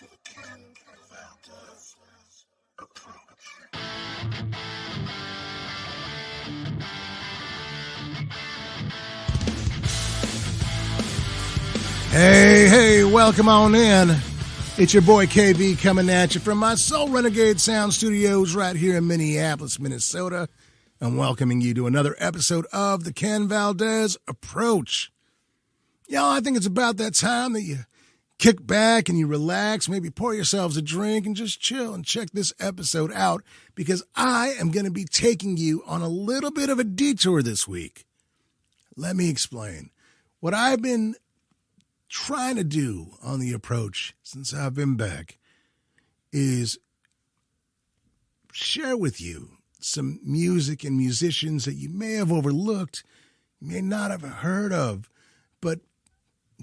Valdez approach. Hey, welcome on in. It's your boy KB coming at you from my Soul Renegade Sound Studios right here in Minneapolis, Minnesota. I'm welcoming you to another episode of the Ken Valdez Approach. Y'all, I think it's about that time that you kick back and you relax, maybe pour yourselves a drink and just chill and check this episode out because I am going to be taking you on a little bit of a detour this week. Let me explain. What I've been trying to do on the approach since I've been back is share with you some music and musicians that you may have overlooked, may not have heard of, but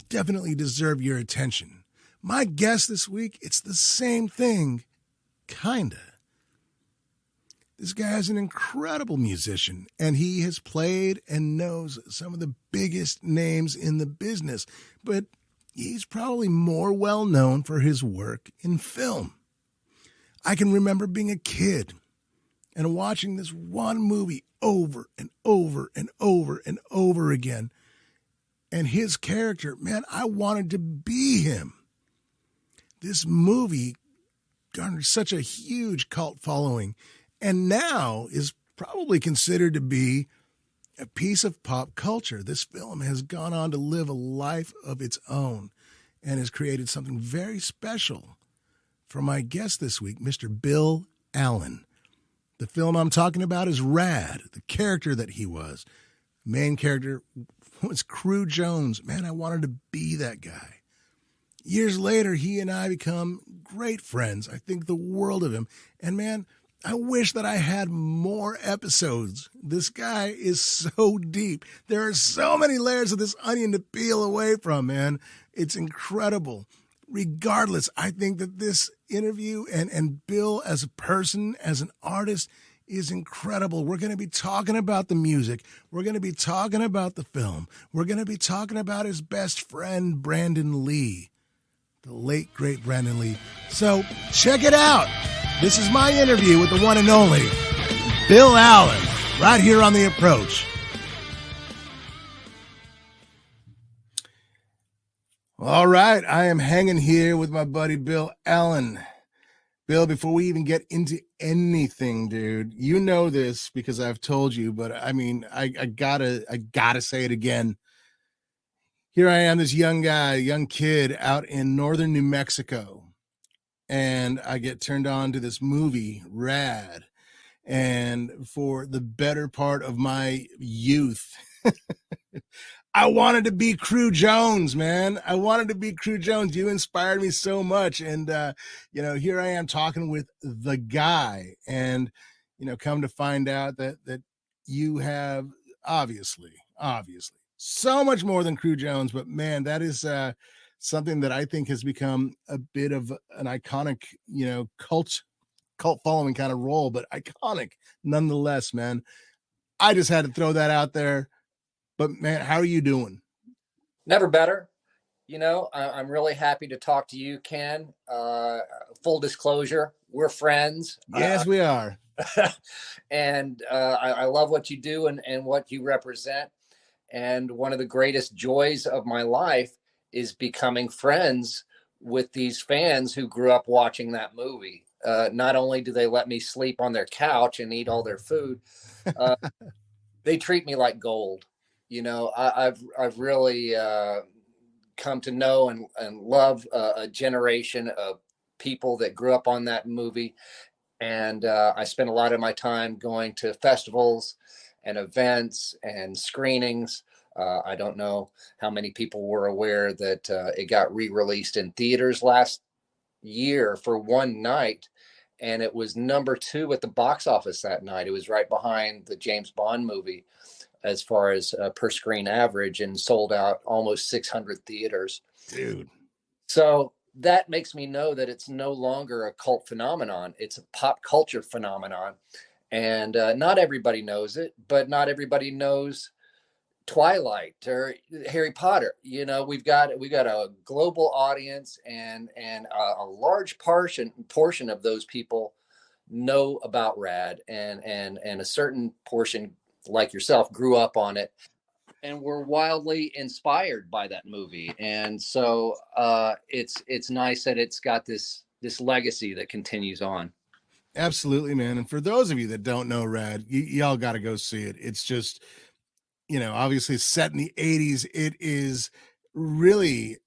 definitely deserve your attention. My guest this week, it's the same thing, kinda. This guy is an incredible musician, and he has played and knows some of the biggest names in the business, but he's probably more well-known for his work in film. I can remember being a kid and watching this one movie over and over and over and over again, and his character, man, I wanted to be him. This movie garnered such a huge cult following, and now is probably considered to be a piece of pop culture. This film has gone on to live a life of its own and has created something very special for my guest this week, Mr. Bill Allen. The film I'm talking about is Rad, the character that he was. The main character was Cru Jones. Man, I wanted to be that guy. Years later, he and I become great friends. I think the world of him. And man, I wish that I had more episodes. This guy is so deep. There are so many layers of this onion to peel away from, man. It's incredible. Regardless, I think that this interview and Bill as a person, as an artist, is incredible. We're going to be talking about the music. We're going to be talking about the film. We're going to be talking about his best friend, Brandon Lee, the late, great Brandon Lee. So check it out. This is my interview with the one and only Bill Allen, right here on The Approach. All right, I am hanging here with my buddy Bill Allen. Bill, before we even get into anything, dude, you know this because I've told you, but I mean, I gotta say it again. Here I am, this young kid out in northern New Mexico. And I get turned on to this movie, Rad. And for the better part of my youth, I wanted to be Cru Jones, man. I wanted to be Cru Jones. You inspired me so much. And, here I am talking with the guy. And, come to find out that you have obviously so much more than Cru Jones. But, man, that is something that I think has become a bit of an iconic, cult following kind of role, but iconic nonetheless, man. I just had to throw that out there. But man, how are you doing? Never better. I'm really happy to talk to you, Ken. Full disclosure, we're friends. Yes, we are. And I love what you do and what you represent. And one of the greatest joys of my life is becoming friends with these fans who grew up watching that movie. Not only do they let me sleep on their couch and eat all their food, they treat me like gold. I've really come to know and love a generation of people that grew up on that movie. And I spent a lot of my time going to festivals and events and screenings. I don't know how many people were aware that it got re-released in theaters last year for one night, and it was number 2 at the box office that night. It was right behind the James Bond movie as far as per screen average, and sold out almost 600 theaters. Dude. So that makes me know that it's no longer a cult phenomenon. It's a pop culture phenomenon. And not everybody knows it, but not everybody knows Twilight or Harry Potter. You know, we've got a global audience, and a large portion of those people know about Rad, and a certain portion, like yourself, grew up on it and were wildly inspired by that movie. And so it's nice that it's got this legacy that continues on. Absolutely, man. And for those of you that don't know Rad, y'all got to go see it. It's just, obviously set in the 80s. It is really,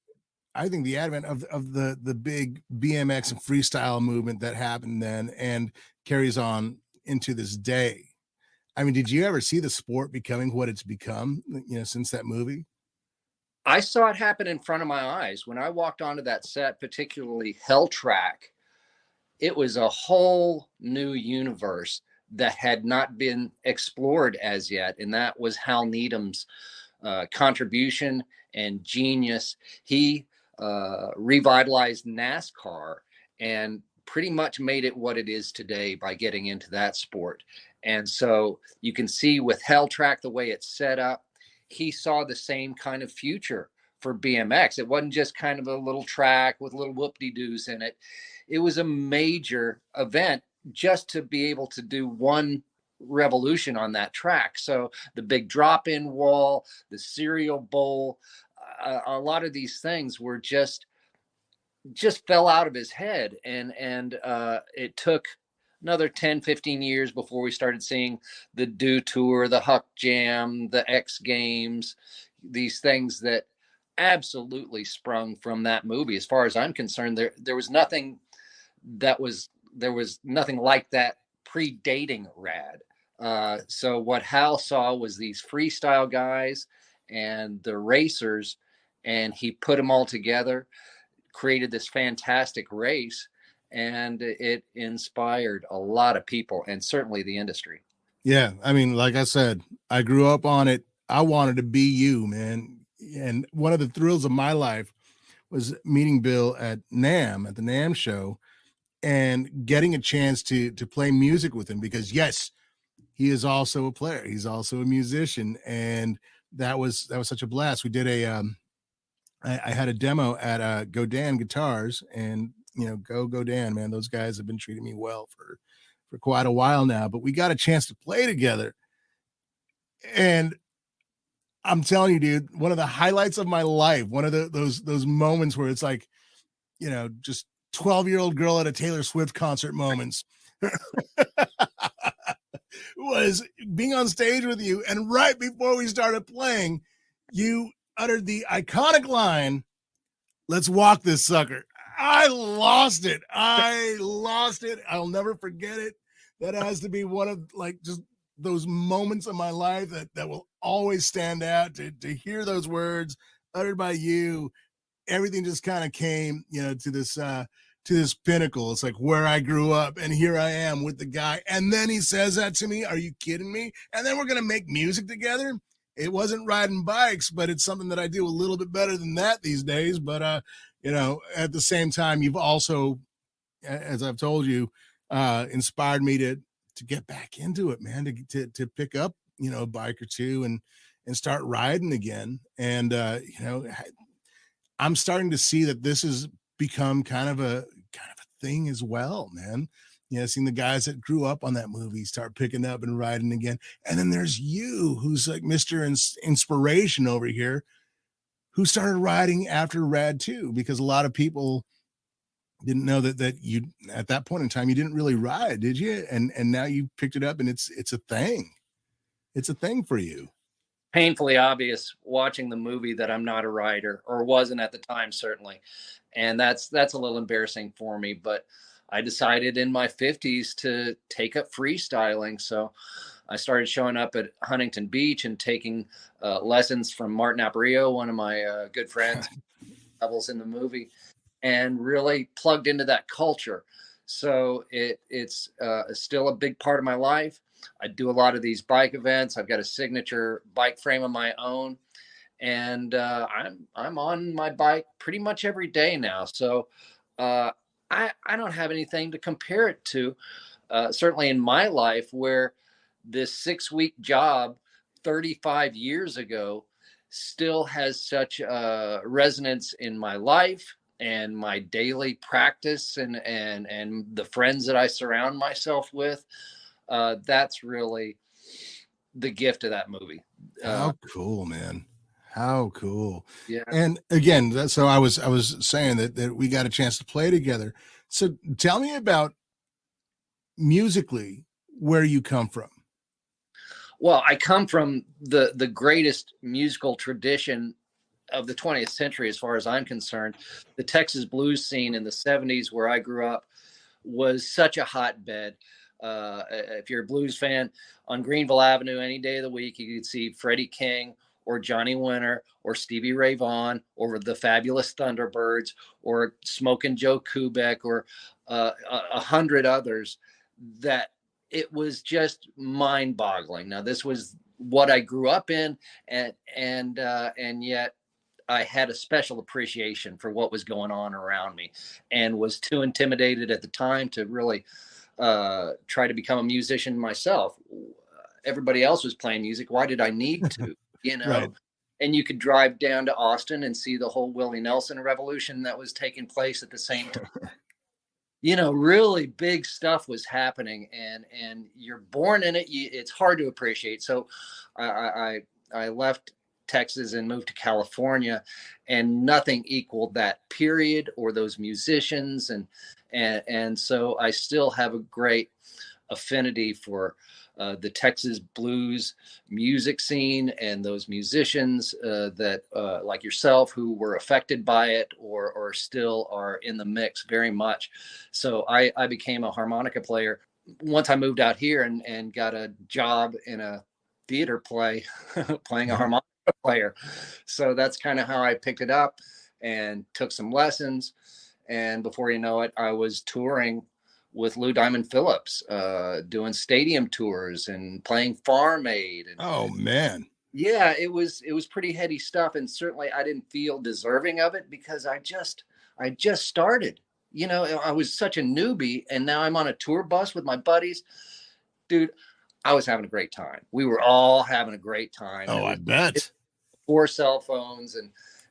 I think, the advent of the big BMX and freestyle movement that happened then and carries on into this day. I mean, did you ever see the sport becoming what it's become, since that movie? I saw it happen in front of my eyes when I walked onto that set, particularly Hell Track. It was a whole new universe that had not been explored as yet, and that was Hal Needham's contribution and genius. He revitalized NASCAR and pretty much made it what it is today by getting into that sport. And so you can see with Hell Track, the way it's set up, he saw the same kind of future for BMX. It wasn't just kind of a little track with little whoop-de-doos in it. It was a major event just to be able to do one revolution on that track. So the big drop-in wall, the cereal bowl, a lot of these things were just fell out of his head, and it took another 10-15 years before we started seeing the Do Tour, the Huck Jam, the X Games, these things that absolutely sprung from that movie. As far as I'm concerned, there was nothing there was nothing like that predating Rad. So what Hal saw was these freestyle guys and the racers, and he put them all together, created this fantastic race, and it inspired a lot of people and certainly the industry. Yeah, I mean, like I said, I grew up on it. I wanted to be you, man. And one of the thrills of my life was meeting Bill at NAMM, at the NAMM show, and getting a chance to play music with him because yes, he is also a player. He's also a musician, and that was such a blast. We did I had a demo at Godin Guitars, and go Dan, man. Those guys have been treating me well for quite a while now. But we got a chance to play together, and I'm telling you, dude, one of the highlights of my life, one of those moments where it's like, just 12-year-old girl at a Taylor Swift concert moments was being on stage with you. And right before we started playing, you uttered the iconic line, "Let's walk this sucker." I lost it. I'll never forget it. That has to be one of just those moments of my life that will always stand out, to hear those words uttered by you. Everything just kind of came, to this pinnacle. It's like where I grew up, and here I am with the guy. And then he says that to me. Are you kidding me? And then we're going to make music together. It wasn't riding bikes, but it's something that I do a little bit better than that these days. But, at the same time, you've also, as I've told you, inspired me to get back into it, man, to pick up, a bike or two and start riding again. And, I'm starting to see that this has become kind of a thing as well, man. Seeing the guys that grew up on that movie start picking up and riding again. And then there's you, who's like Mr. Inspiration over here, who started riding after Rad 2, because a lot of people didn't know that you, at that point in time, you didn't really ride, did you? And now you picked it up, and it's a thing. It's a thing for you. Painfully obvious watching the movie that I'm not a rider, or wasn't at the time, certainly. And that's a little embarrassing for me, but I decided in my 50s to take up freestyling. So I started showing up at Huntington Beach and taking lessons from Martin Aparicio, one of my good friends, levels in the movie, and really plugged into that culture. So it's still a big part of my life. I do a lot of these bike events. I've got a signature bike frame of my own, and I'm on my bike pretty much every day now. So I don't have anything to compare it to. Certainly in my life, where this 6-week job 35 years ago still has such resonance in my life and my daily practice and the friends that I surround myself with. That's really the gift of that movie. How cool, man. How cool. Yeah. And again, so I was saying that we got a chance to play together. So tell me about musically where you come from. Well, I come from the greatest musical tradition of the 20th century, as far as I'm concerned. The Texas blues scene in the 70s, where I grew up, was such a hotbed. If you're a blues fan, on Greenville Avenue, any day of the week, you could see Freddie King or Johnny Winter or Stevie Ray Vaughan or the Fabulous Thunderbirds or Smokin' Joe Kubek or 100 others. That it was just mind-boggling. Now, this was what I grew up in, and yet I had a special appreciation for what was going on around me, and was too intimidated at the time to really try to become a musician myself. Everybody else was playing music. Why did I need to? Right. And you could drive down to Austin and see the whole Willie Nelson revolution that was taking place at the same time. Really big stuff was happening, and you're born in it. It's hard to appreciate. So I left Texas and moved to California, and nothing equaled that period or those musicians. And so I still have a great affinity for the Texas blues music scene and those musicians that like yourself, who were affected by it or still are in the mix very much. So I became a harmonica player once I moved out here and got a job in a theater play playing a harmonica player. So that's kind of how I picked it up and took some lessons. And before you know it, I was touring with Lou Diamond Phillips, doing stadium tours and playing Farm Aid. And, oh man. Yeah, it was pretty heady stuff. And certainly I didn't feel deserving of it because I just started. I was such a newbie, and now I'm on a tour bus with my buddies. Dude, I was having a great time. We were all having a great time. Oh, I bet. 4 cell phones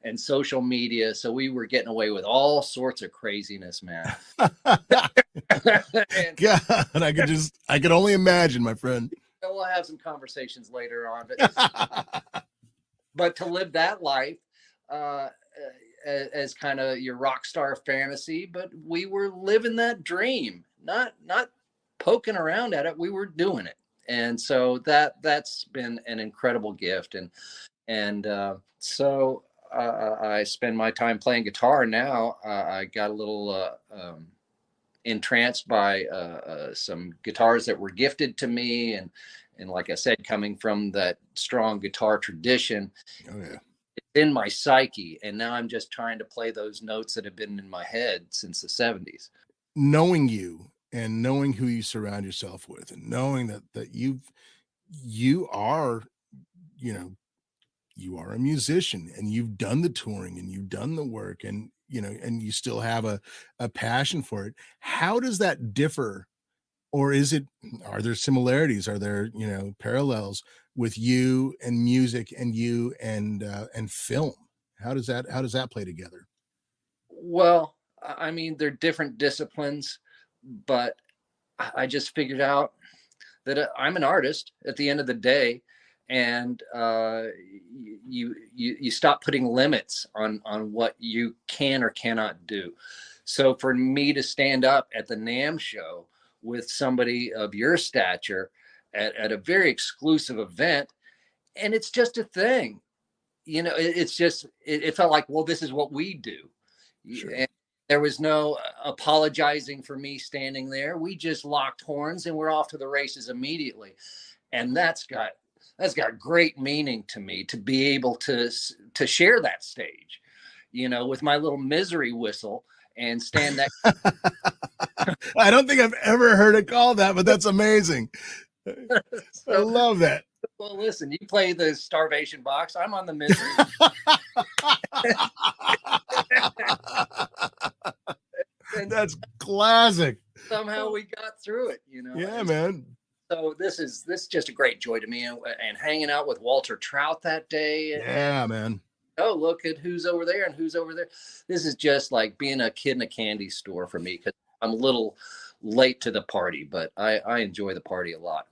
and social media. So we were getting away with all sorts of craziness, man. God, I could only imagine, my friend. We'll have some conversations later on, but to live that life as kind of your rock star fantasy, but we were living that dream, not poking around at it. We were doing it. And so that's been an incredible gift. And so I spend my time playing guitar now. I got a little entranced by some guitars that were gifted to me, and like I said, coming from that strong guitar tradition. Oh yeah. It's in my psyche, and now I'm just trying to play those notes that have been in my head since the 70s. Knowing you and knowing who you surround yourself with, and knowing that you are, you are a musician, and you've done the touring and you've done the work, and and you still have a passion for it. How does that differ, or are there similarities? Are there, parallels with you and music and you and film? How does that play together? Well, I mean, they're different disciplines, but I just figured out that I'm an artist at the end of the day. And you stop putting limits on what you can or cannot do. So for me to stand up at the NAMM show with somebody of your stature at a very exclusive event, and it's just a thing, it felt like, well, this is what we do. Sure. And there was no apologizing for me standing there. We just locked horns and we're off to the races immediately. And that's got great meaning to me, to be able to share that stage, with my little misery whistle and stand that. I don't think I've ever heard it called that, but that's amazing. I love that. Well, listen, you play the starvation box. I'm on the misery. That's classic. Somehow we got through it, Yeah, man. So this is just a great joy to me, and hanging out with Walter Trout that day, and Yeah, man. oh, look at who's over there and who's over there. This is just like being a kid in a candy store for me, because I'm a little late to the party, but I enjoy the party a lot.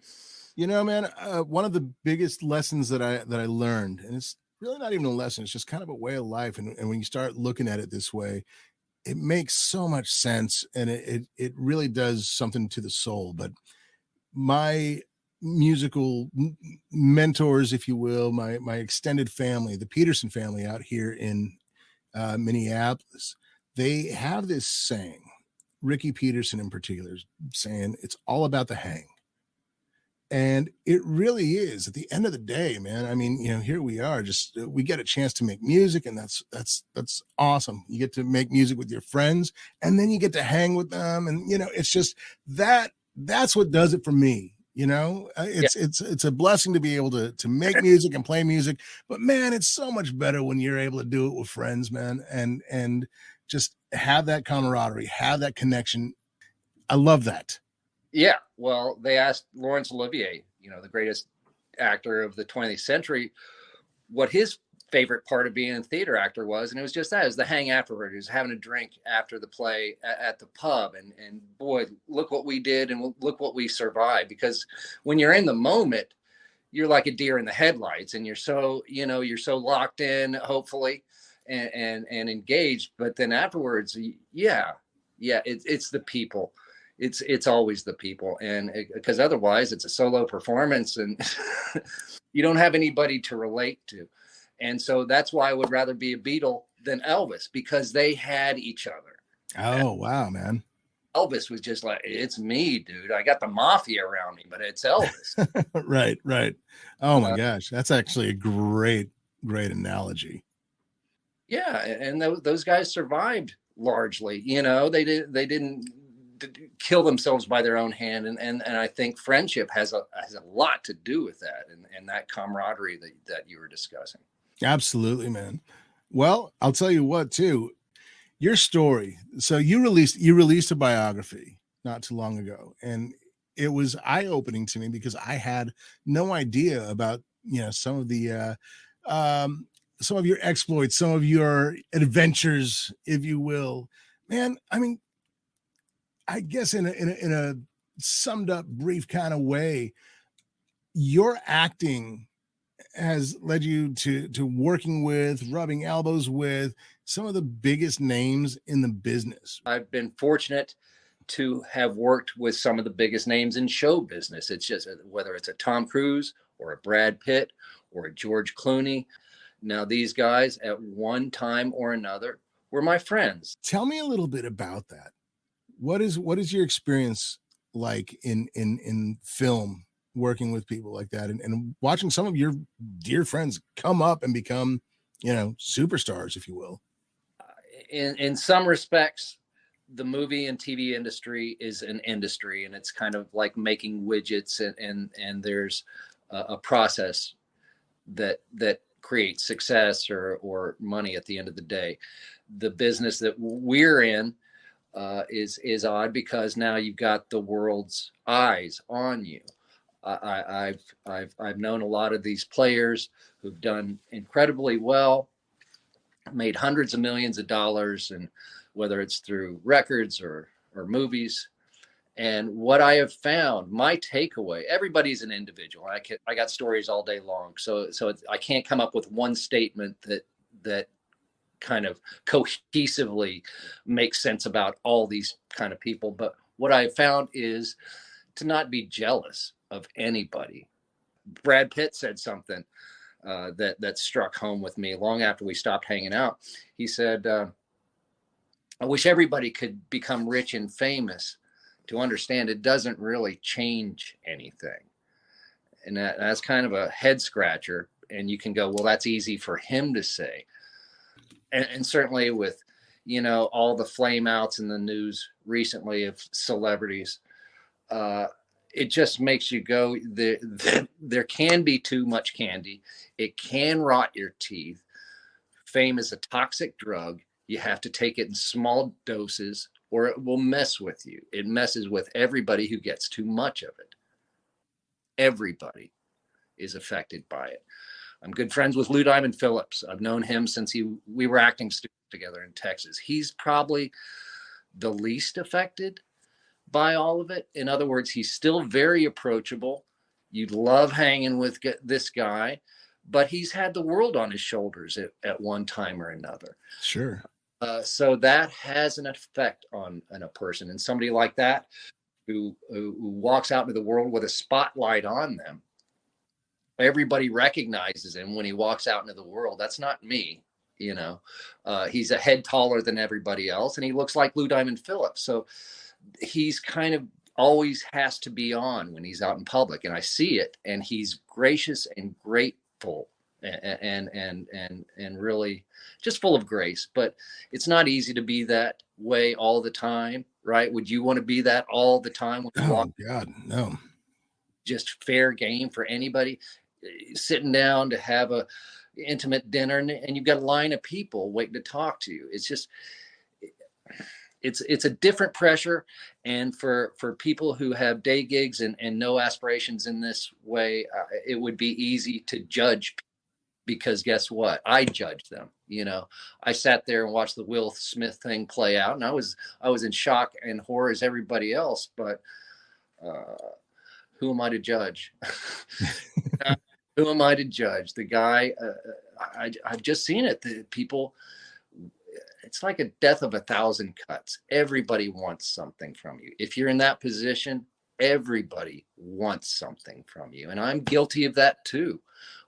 You know, man, one of the biggest lessons that I learned, and it's really not even a lesson, it's just kind of a way of life. And when you start looking at it this way, it makes so much sense, and it really does something to the soul. But my musical mentors, if you will, my extended family, the Peterson family out here in Minneapolis, they have this saying, Ricky Peterson in particular, saying it's all about the hang. And it really is at the end of the day, man. I mean, here we are, just we get a chance to make music, and that's awesome. You get to make music with your friends, and then you get to hang with them, and it's just that's what does it for me. Yeah, It's a blessing to be able to make music and play music, but man, it's so much better when you're able to do it with friends, man, and just have that camaraderie, have that connection. I love that. yeah. Well, they asked Laurence Olivier, the greatest actor of the 20th century, what his favorite part of being a theater actor was, and it was just that, is the hang afterward, is having a drink after the play at the pub, and boy, look what we did, and look what we survived. Because when you're in the moment, you're like a deer in the headlights, and you're so locked in, hopefully, and engaged. But then afterwards, yeah, it's the people. It's always the people, and because otherwise it's a solo performance, and you don't have anybody to relate to. And so that's why I would rather be a Beatle than Elvis, because they had each other. Oh, wow, man. Elvis was just like, it's me, dude. I got the mafia around me, but it's Elvis. Right, right. Oh my Uh, gosh, that's actually a great analogy. yeah, and those guys survived largely. They didn't kill themselves by their own hand, and I think friendship has a lot to do with that, and that camaraderie that you were discussing. Absolutely, man. Well, I'll tell you what, too. Your story. So you released a biography not too long ago, and it was eye-opening to me because I had no idea about some of your exploits, some of your adventures, if you will. Man, I mean, I guess in a summed up brief kind of way, your acting has led you to working with, rubbing elbows with some of the biggest names in the business. I've been fortunate to have worked with some of the biggest names in show business. It's just whether it's a Tom Cruise or a Brad Pitt or a George Clooney. Now, these guys at one time or another were my friends. Tell me a little bit about that. What is your experience like in film, working with people like that, and watching some of your dear friends come up and become superstars, if you will? In some respects, the movie and TV industry is an industry, and it's kind of like making widgets, and there's a process that creates success or money at the end of the day. The business that we're in is odd, because now you've got the world's eyes on you. I've known a lot of these players who've done incredibly well, made hundreds of millions of dollars, and whether it's through records or movies. And what I have found, my takeaway, everybody's an individual. I got stories all day long, so I can't come up with one statement that kind of cohesively makes sense about all these kind of people. But what I found is to not be jealous of anybody. Brad Pitt said something that struck home with me long after we stopped hanging out. He said, "I wish everybody could become rich and famous to understand it doesn't really change anything." And that's kind of a head scratcher. And you can go, well, that's easy for him to say. And certainly with, all the flame outs in the news recently of celebrities, it just makes you go, there can be too much candy. It can rot your teeth. Fame is a toxic drug. You have to take it in small doses, or it will mess with you. It messes with everybody who gets too much of it. Everybody is affected by it. I'm good friends with Lou Diamond Phillips. I've known him since we were acting students together in Texas. He's probably the least affected by all of it. In other words, he's still very approachable. You'd love hanging with this guy, but he's had the world on his shoulders at one time or another. Sure. So that has an effect on a person. And somebody like that who walks out into the world with a spotlight on them, everybody recognizes him when he walks out into the world. That's not me. He's a head taller than everybody else, and he looks like Lou Diamond Phillips. So he's kind of always has to be on when he's out in public, and I see it. And he's gracious and grateful, and really just full of grace. But it's not easy to be that way all the time, right? Would you want to be that all the time? When you walk? God, no. Just fair game for anybody sitting down to have a intimate dinner, and you've got a line of people waiting to talk to you. It's just, it's a different pressure. And for people who have day gigs and no aspirations in this way, it would be easy to judge, because guess what? I judge them. I sat there and watched the Will Smith thing play out, and I was in shock and horror as everybody else, but who am I to judge? Who am I to judge? The guy, I've just seen it. The people, it's like a death of 1,000 cuts. Everybody wants something from you. If you're in that position, everybody wants something from you. And I'm guilty of that too.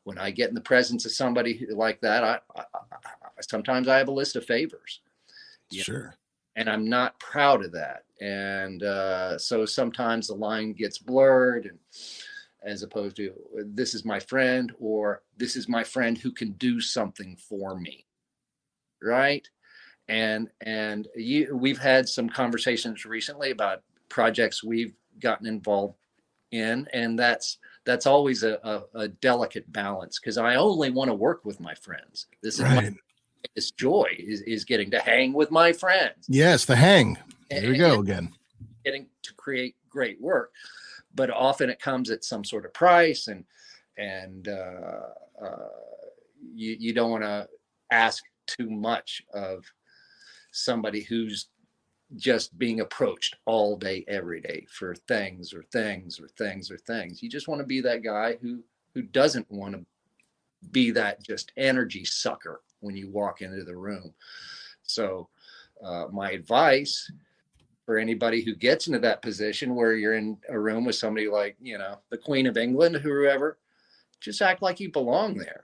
When I get in the presence of somebody like that, I sometimes I have a list of favors. Sure. And I'm not proud of that. And so sometimes the line gets blurred, and as opposed to this is my friend, or this is my friend who can do something for me. Right. And we've had some conversations recently about projects we've gotten involved in. And that's always a delicate balance, because I only want to work with my friends. This is right. This joy is getting to hang with my friends. Yes. The hang. There we go again. Getting to create great work. But often it comes at some sort of price, and you don't want to ask too much of somebody who's just being approached all day, every day for things. You just want to be that guy who doesn't want to be that just energy sucker when you walk into the room. So my advice for anybody who gets into that position where you're in a room with somebody like, the Queen of England, whoever, just act like you belong there.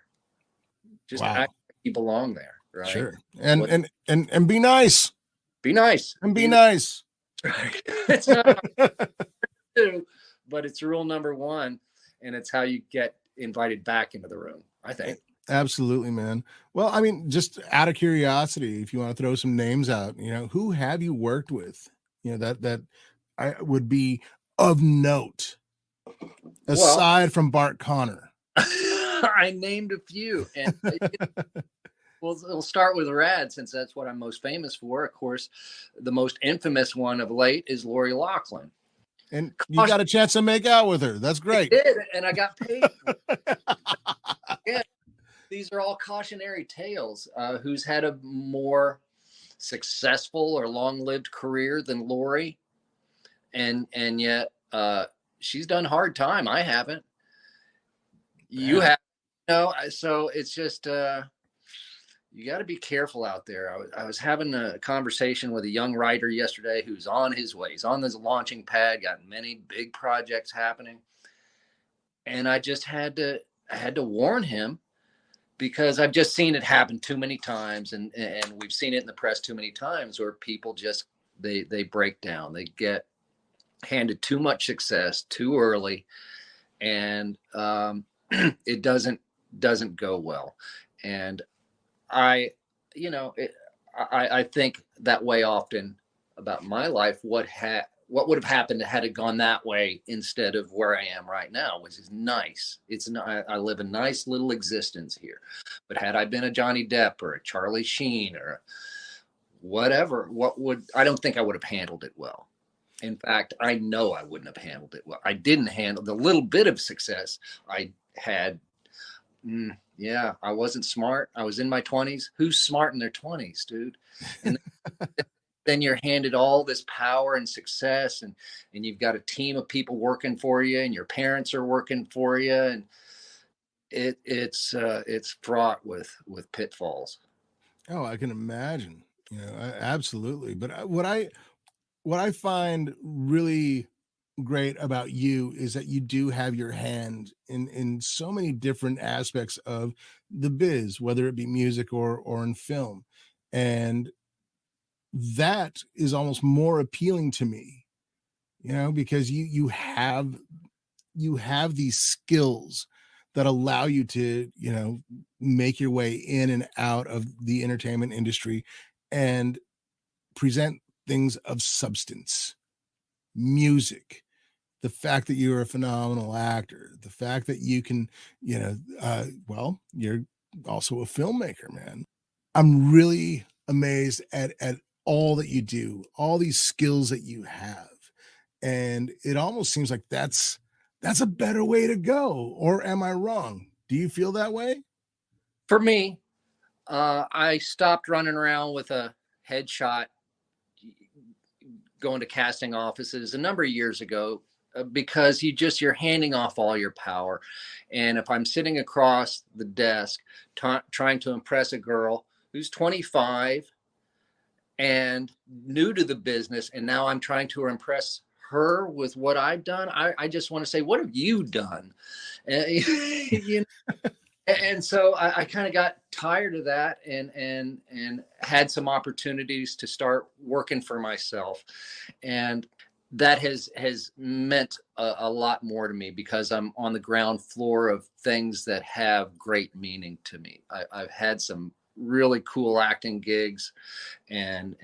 Just act like you belong there. Right. Sure. And be nice. Be nice. And be nice. Right. It's not but it's rule number one. And it's how you get invited back into the room, I think. Absolutely, man. Well, I mean, just out of curiosity, if you want to throw some names out, who have you worked with? That I would be of note, aside from Bart Connor. I named a few, and we'll start with Rad, since that's what I'm most famous for. Of course, the most infamous one of late is Lori Loughlin. And you got a chance to make out with her. That's great. I did, and I got paid. Yeah, these are all cautionary tales. Who's had a more successful or long-lived career than Lori, and yet she's done hard time. I haven't. You have, so it's just you got to be careful out there. I was having a conversation with a young writer yesterday who's on his way. He's on this launching pad, got many big projects happening, and I just had to warn him, because I've just seen it happen too many times, and we've seen it in the press too many times, where people just they break down. They get handed too much success too early, and it doesn't go well. And I think that way often about my life. What would have happened had it gone that way instead of where I am right now, which is nice. I live a nice little existence here. But had I been a Johnny Depp or a Charlie Sheen or whatever, I don't think I would have handled it well. In fact, I know I wouldn't have handled it well. I didn't handle the little bit of success I had. Yeah, I wasn't smart. I was in my 20s. Who's smart in their 20s, dude? And then you're handed all this power and success, and you've got a team of people working for you, and your parents are working for you, and it's fraught with pitfalls. Oh, I can imagine. Absolutely. But what I find really great about you is that you do have your hand in so many different aspects of the biz, whether it be music or in film. And that is almost more appealing to me, because you have these skills that allow you to, make your way in and out of the entertainment industry and present things of substance, music, the fact that you're a phenomenal actor, the fact that you can, well, you're also a filmmaker, man. I'm really amazed at all that you do, all these skills that you have. And it almost seems like that's a better way to go. Or am I wrong? Do you feel that way? For me, I stopped running around with a headshot, going to casting offices a number of years ago, because you're handing off all your power. And if I'm sitting across the desk trying to impress a girl who's 25 and new to the business, and now I'm trying to impress her with what I've done, I just want to say, what have you done? You and so I kind of got tired of that, and had some opportunities to start working for myself, and that has meant a lot more to me, because I'm on the ground floor of things that have great meaning to me. I've had some really cool acting gigs, and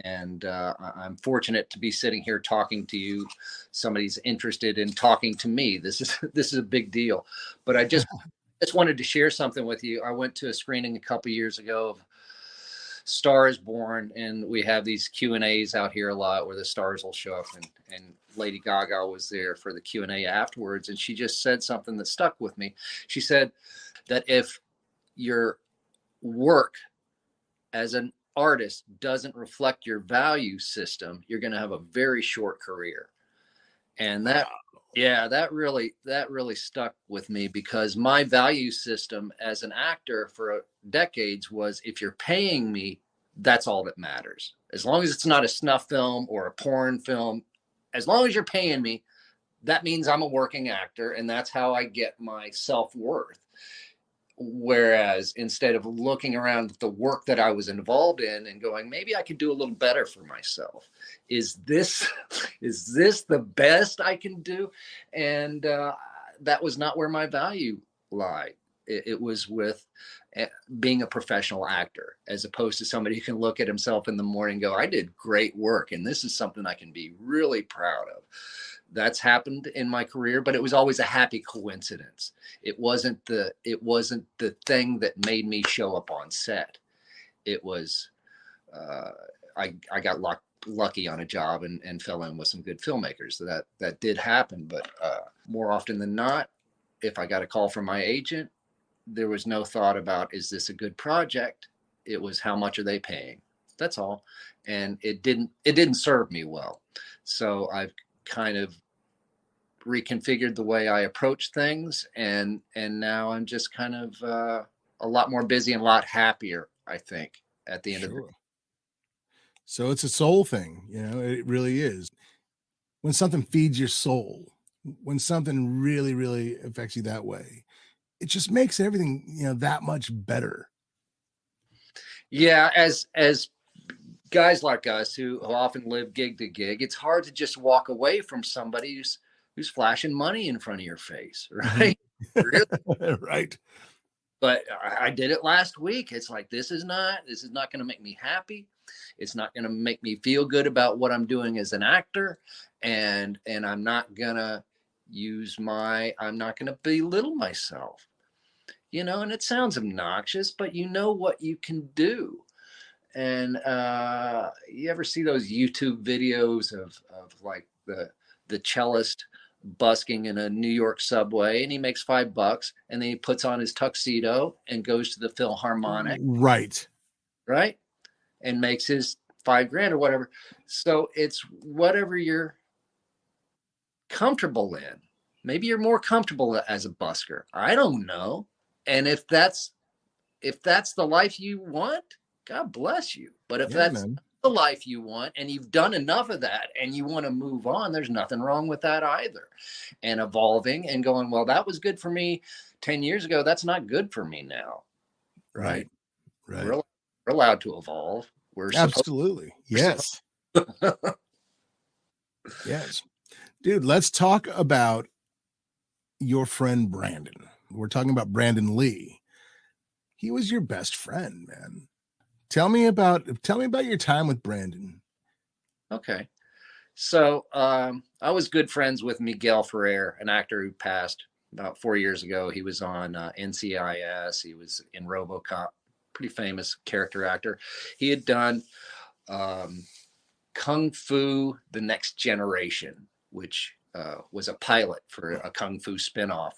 I'm fortunate to be sitting here talking to you. Somebody's interested in talking to me. This is a big deal. But I just wanted to share something with you. I went to a screening a couple years ago of Star is Born, and we have these Q&As out here a lot where the stars will show up, and Lady Gaga was there for the Q&A afterwards, and she just said something that stuck with me. She said that if your work as an artist doesn't reflect your value system, you're going to have a very short career. And that, yeah, that really stuck with me, because my value system as an actor for decades was, if you're paying me, that's all that matters. As long as it's not a snuff film or a porn film, as long as you're paying me, that means I'm a working actor, and that's how I get my self-worth. Whereas instead of looking around at the work that I was involved in and going, maybe I could do a little better for myself. Is this is this the best I can do? And that was not where my value lied. It was with being a professional actor, as opposed to somebody who can look at himself in the morning and go, I did great work, and this is something I can be really proud of. That's happened in my career, but it was always a happy coincidence. It wasn't the thing that made me show up on set. It was uh, I got lucky on a job, and fell in with some good filmmakers. So that did happen, but more often than not, if I got a call from my agent, there was no thought about, is this a good project? It was, how much are they paying? That's all. And it didn't serve me well. So I've kind of reconfigured the way I approach things, and now I'm just kind of a lot more busy and a lot happier, I think, at the end of the. Sure. So it's a soul thing, it really is. When something feeds your soul, when something really, really affects you that way, it just makes everything, that much better. Yeah, as guys like us who often live gig to gig, it's hard to just walk away from somebody who's flashing money in front of your face, Mhm. right? Really. Right. But I did it last week. It's like, this is not going to make me happy. It's not going to make me feel good about what I'm doing as an actor, and I'm not going to belittle myself. And it sounds obnoxious, but you know what you can do. And you ever see those YouTube videos of like the cellist busking in a New York subway, and he makes $5, and then he puts on his tuxedo and goes to the Philharmonic, Right. right? And makes his 5 grand or whatever. So it's whatever you're comfortable in. Maybe you're more comfortable as a busker. I don't know. And if that's the life you want, God bless you. But if Yeah, that's man. the life you want and you've done enough of that and you want to move on, there's nothing wrong with that either. And evolving and going, well, that was good for me 10 years ago. That's not good for me now. Right. Right. We're allowed to evolve. Absolutely. Yes. Yes. Dude, let's talk about your friend Brandon. We're talking about Brandon Lee. He was your best friend, man. Tell me about your time with Brandon. Okay. So I was good friends with Miguel Ferrer, an actor who passed about 4 years ago. He was on NCIS. He was in RoboCop. Pretty famous character actor. He had done Kung Fu: The Next Generation, which was a pilot for a Kung Fu spinoff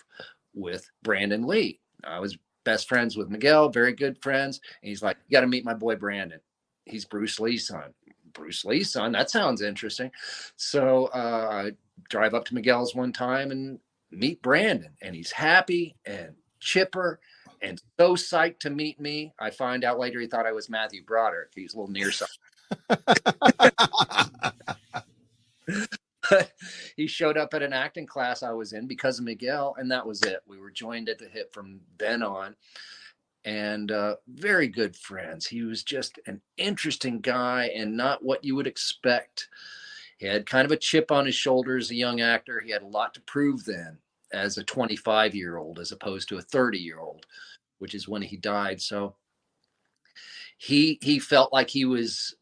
with Brandon Lee. I was best friends with Miguel, very good friends. And he's like, you got to meet my boy Brandon. He's Bruce Lee's son. Bruce Lee's son? That sounds interesting. So I drive up to Miguel's one time and meet Brandon. And he's happy and chipper and so psyched to meet me. I find out later he thought I was Matthew Broderick. He's a little nearsighted. He showed up at an acting class I was in because of Miguel, and that was it. We were joined at the hip from then on, and very good friends. He was just an interesting guy and not what you would expect. He had kind of a chip on his shoulder as a young actor. He had a lot to prove then as a 25-year-old as opposed to a 30-year-old, which is when he died. So he felt like he was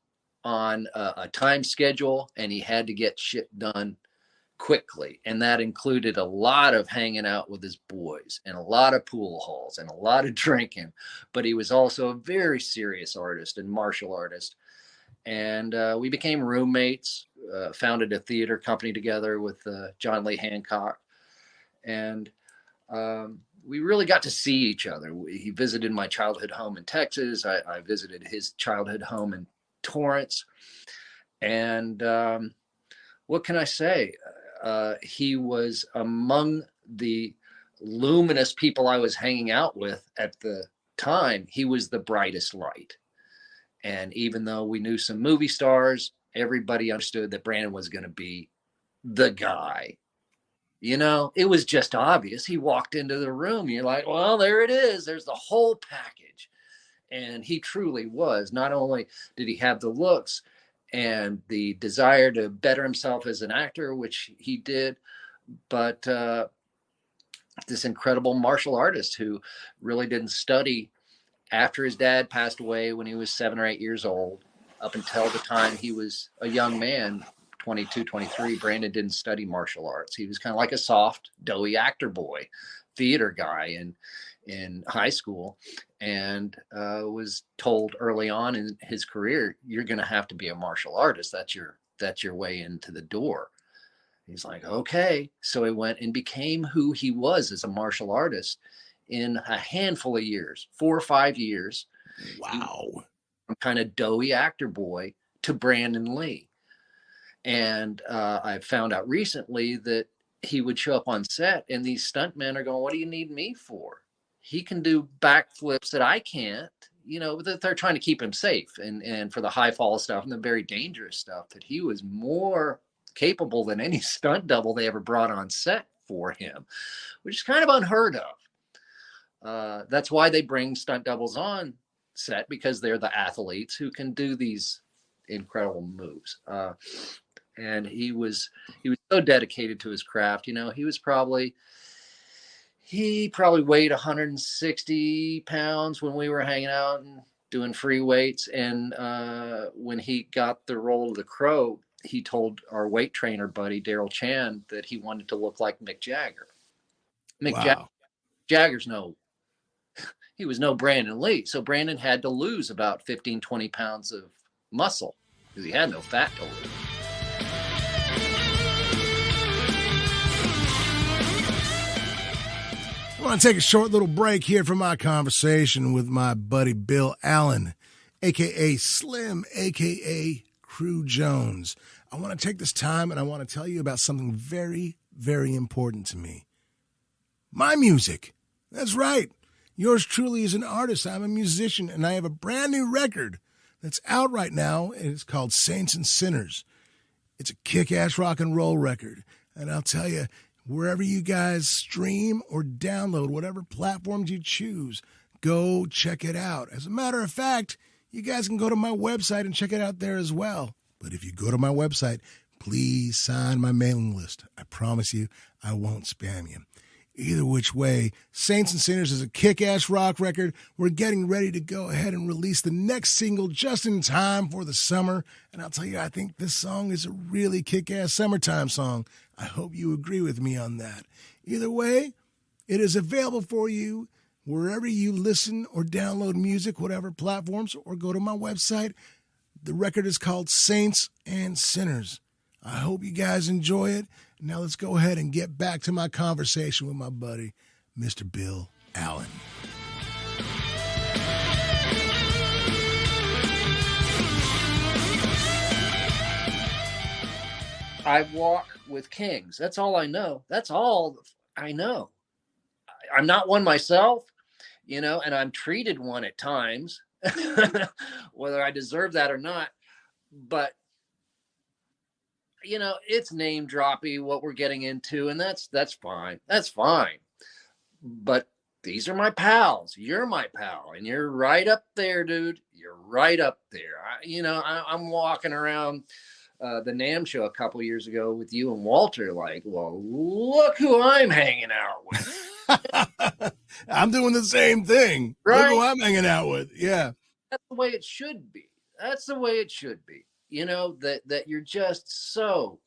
on a time schedule and he had to get shit done quickly. And that included a lot of hanging out with his boys and a lot of pool halls and a lot of drinking. But he was also a very serious artist and martial artist. And we became roommates, founded a theater company together with John Lee Hancock. And we really got to see each other. He visited my childhood home in Texas. I visited his childhood home in Torrance. And what can I say? He was among the luminous people I was hanging out with at the time. He was the brightest light. And even though we knew some movie stars, everybody understood that Brandon was going to be the guy. You know, it was just obvious. He walked into the room. You're like, well, there it is. There's the whole package. And he truly was. Not only did he have the looks and the desire to better himself as an actor, which he did, but this incredible martial artist who really didn't study after his dad passed away when he was 7 or 8 years old. Up until the time he was a young man, 22, 23, Brandon didn't study martial arts. He was kind of like a soft, doughy actor boy, theater guy in high school, and was told early on in his career, you're going to have to be a martial artist. That's your way into the door. He's like, okay. So he went and became who he was as a martial artist in a handful of years, 4 or 5 years. Wow. From kind of doughy actor boy to Brandon Lee. And I found out recently that he would show up on set and these stuntmen are going, what do you need me for? He can do backflips that I can't. You know, they're trying to keep him safe and for the high fall stuff and the very dangerous stuff, that he was more capable than any stunt double they ever brought on set for him, which is kind of unheard of. That's why they bring stunt doubles on set, because they're the athletes who can do these incredible moves. And he was so dedicated to his craft. You know, he probably weighed 160 pounds when we were hanging out and doing free weights. And when he got the role of the Crow, he told our weight trainer buddy Daryl Chan that he wanted to look like Mick Jagger. Wow. Jagger's no, he was no Brandon Lee. So Brandon had to lose about 15, 20 pounds of muscle because he had no fat to lose. I want to take a short little break here from my conversation with my buddy Bill Allen, a.k.a. Slim, a.k.a. Cru Jones. I want to take this time and I want to tell you about something very, very important to me. My music. That's right. Yours truly is an artist. I'm a musician, and I have a brand new record that's out right now, and it's called Saints and Sinners. It's a kick-ass rock and roll record, and I'll tell you, wherever you guys stream or download, whatever platforms you choose, go check it out. As a matter of fact, you guys can go to my website and check it out there as well. But if you go to my website, please sign my mailing list. I promise you, I won't spam you. Either which way, Saints and Sinners is a kick-ass rock record. We're getting ready to go ahead and release the next single just in time for the summer. And I'll tell you, I think this song is a really kick-ass summertime song. I hope you agree with me on that. Either way, it is available for you wherever you listen or download music, whatever platforms, or go to my website. The record is called Saints and Sinners. I hope you guys enjoy it. Now let's go ahead and get back to my conversation with my buddy, Mr. Bill Allen. I walk with kings. That's all I know. That's all I know. I'm not one myself, and I'm treated one at times, whether I deserve that or not. But it's name droppy what we're getting into, and that's fine. That's fine. But these are my pals. You're my pal, and you're right up there, dude. You're right up there. I'm walking around the NAMM show a couple years ago with you and Walter, like, well, look who I'm hanging out with. I'm doing the same thing. Right? Look who I'm hanging out with. Yeah. That's the way it should be. That's the way it should be. That you're just so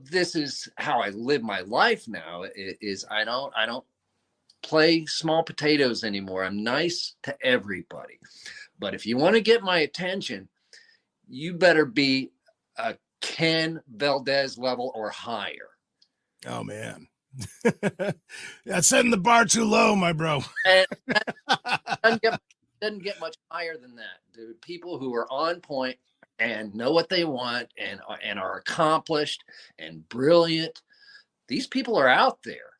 this is how I live my life now is I don't play small potatoes anymore. I'm nice to everybody. But if you want to get my attention, you better be a Ken Valdez level or higher. Oh man. That's setting the bar too low, my bro. And doesn't get much higher than that, dude. People who are on point and know what they want and are accomplished and brilliant. These people are out there.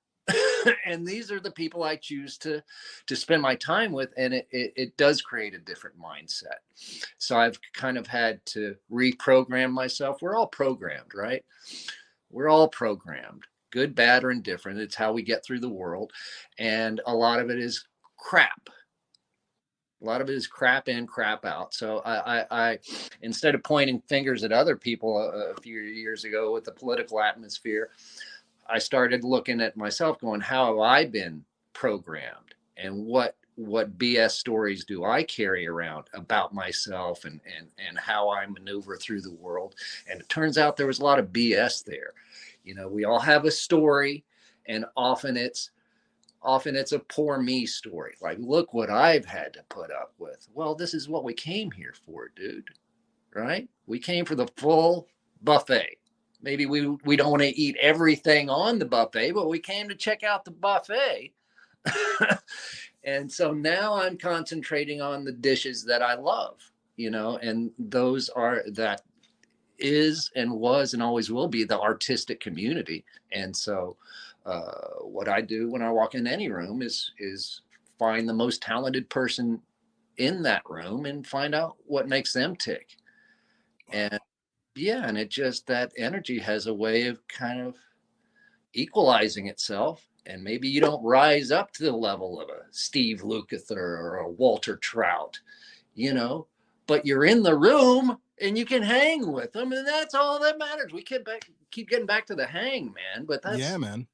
And these are the people I choose to spend my time with. And it does create a different mindset. So I've kind of had to reprogram myself. We're all programmed, right? We're all programmed, good, bad, or indifferent. It's how we get through the world. And a lot of it is crap. A lot of it is crap in, crap out. So I instead of pointing fingers at other people a few years ago with the political atmosphere, I started looking at myself going, how have I been programmed? And what BS stories do I carry around about myself and how I maneuver through the world? And it turns out there was a lot of BS there. We all have a story, and often it's a poor me story. Like, look what I've had to put up with. Well, this is what we came here for, dude. Right? We came for the full buffet. Maybe we don't want to eat everything on the buffet, but we came to check out the buffet. And so now I'm concentrating on the dishes that I love, and that is and was and always will be the artistic community. And so what I do when I walk in any room is find the most talented person in that room and find out what makes them tick. And it just, that energy has a way of kind of equalizing itself. And maybe you don't rise up to the level of a Steve Lukather or a Walter Trout, but you're in the room and you can hang with them. And that's all that matters. We keep getting back to the hang, man. But that's, yeah, man.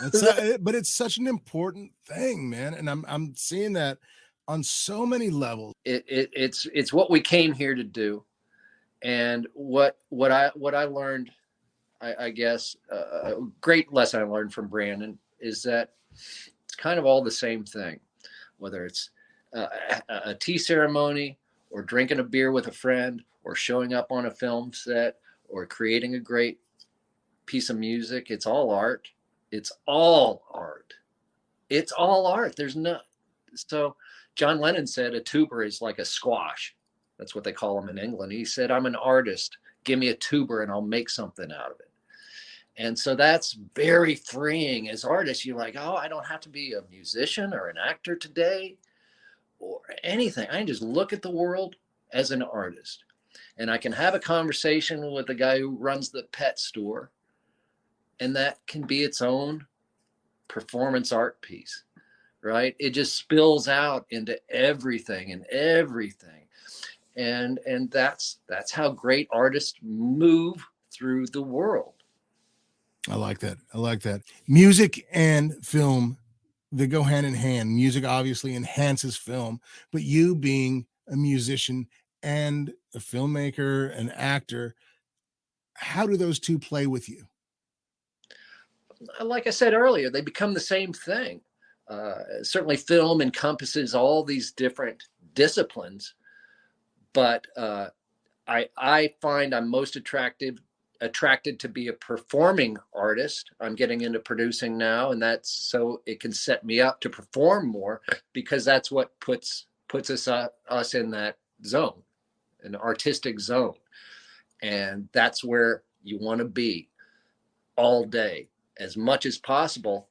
But it's such an important thing, man. And I'm seeing that on so many levels. It's what we came here to do. And what I learned, I guess, a great lesson I learned from Brandon is that it's kind of all the same thing. whether it's a tea ceremony or drinking a beer with a friend or showing up on a film set or creating a great piece of music. It's all art. It's all art. It's all art. There's no. So John Lennon said a tuber is like a squash. That's what they call them in England. He said, I'm an artist. Give me a tuber and I'll make something out of it. And so that's very freeing as artists. You're like, oh, I don't have to be a musician or an actor today or anything. I can just look at the world as an artist. And I can have a conversation with the guy who runs the pet store. And that can be its own performance art piece, right? It just spills out into everything and everything. And that's how great artists move through the world. I like that. I like that. Music and film, they go hand in hand. Music obviously enhances film, but you being a musician and a filmmaker, an actor, how do those two play with you? Like I said earlier, they become the same thing. Certainly film encompasses all these different disciplines, but I find I'm most attracted to be a performing artist. I'm getting into producing now, and that's so it can set me up to perform more, because that's what puts us in that zone, an artistic zone. And that's where you want to be all day, as much as possible,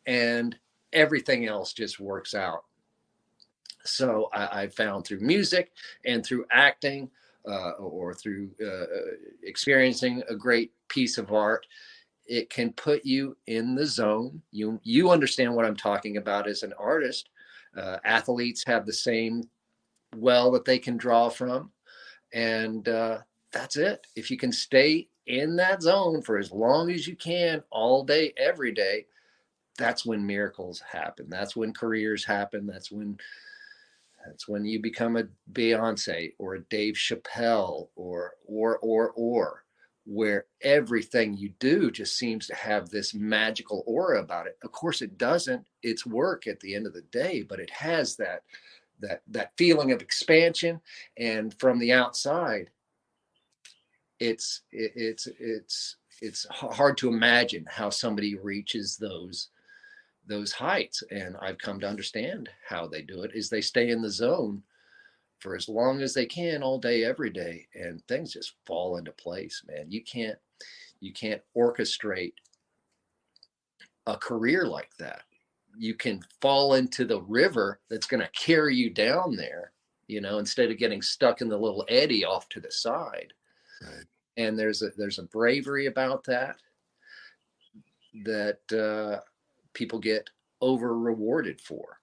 and everything else just works out. So I found through music and through acting, or through experiencing a great piece of art, it can put you in the zone. You understand what I'm talking about as an artist. Athletes have the same well that they can draw from, and that's it. If you can stay in that zone for as long as you can, all day, every day, that's when miracles happen. That's when careers happen. That's when you become a Beyonce or a Dave Chappelle or, where everything you do just seems to have this magical aura about it. Of course, it doesn't. It's work at the end of the day, but it has that feeling of expansion. And from the outside, it's hard to imagine how somebody reaches those heights. And I've come to understand how they do it is they stay in the zone for as long as they can, all day, every day, and things just fall into place, man. You can't orchestrate a career like that. You can fall into the river that's going to carry you down there, instead of getting stuck in the little eddy off to the side. Right. And there's a bravery about that people get over rewarded for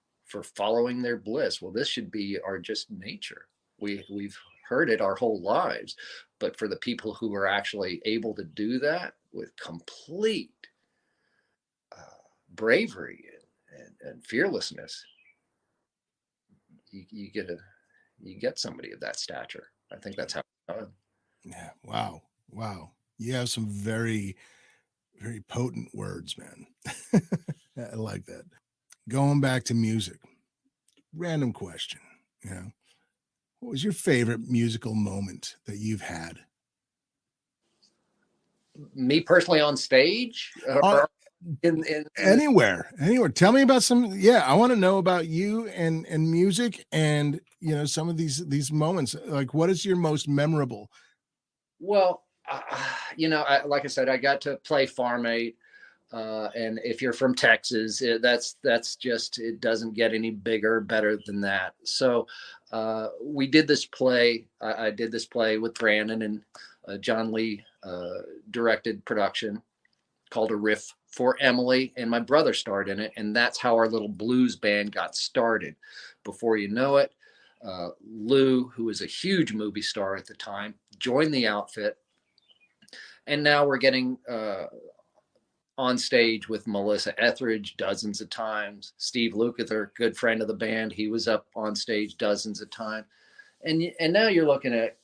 following their bliss. Well, this should be our just nature. We've heard it our whole lives, but for the people who are actually able to do that with complete bravery and fearlessness, you get somebody of that stature. I think that's how it's done. Yeah. Wow. You have some very, very potent words, man. I like that. Going back to music, random question, what was your favorite musical moment that you've had? Me personally on stage, or in anywhere. Tell me about some. Yeah, I want to know about you and music, and some of these moments. Like, what is your most memorable? Well, like I said, I got to play Farm Aid. And if you're from Texas, that's just, it doesn't get any bigger, better than that. So we did this play. I did this play with Brandon, and John Lee directed production, called A Riff for Emily, and my brother starred in it. And that's how our little blues band got started. Before you know it, Lou, who was a huge movie star at the time, joined the outfit. And now we're getting on stage with Melissa Etheridge dozens of times. Steve Lukather, good friend of the band, he was up on stage dozens of times. And now you're looking at